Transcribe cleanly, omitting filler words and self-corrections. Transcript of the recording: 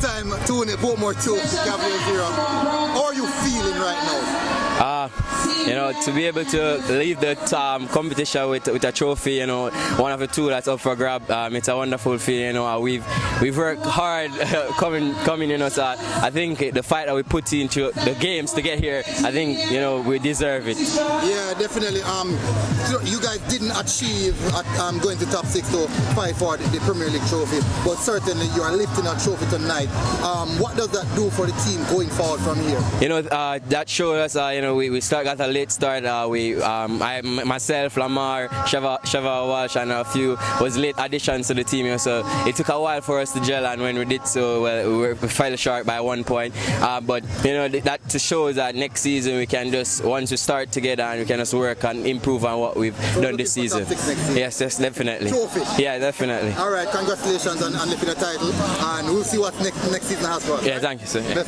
time, Portmore 2, Cavalier 0. How are you feeling right now? You know, to be able to leave the competition with a trophy, you know, one of the two that's up for grab, it's a wonderful feeling. You know, we've worked hard coming, you know. So I think the fight that we put into the games to get here, I think, you know, we deserve it. Yeah, definitely. So you guys didn't achieve going to top 6 to fight for the Premier League trophy, but certainly you are lifting a trophy tonight. What does that do for the team going forward from here? You know, that showed us, you know, we got a late start. I myself, Lamar, Shava Walsh, and a few was late additions to the team. You know, so it took a while for us to gel, and when we did so, well, we fell short by 1 point. But you know, that shows that next season we can just, once we start together, and we can just work and improve on what we've done this season. Yes, definitely. Trophy. Yeah, definitely. All right, congratulations on lifting the title, and we'll see what next season has for us. Yeah, thank you, sir. Yeah.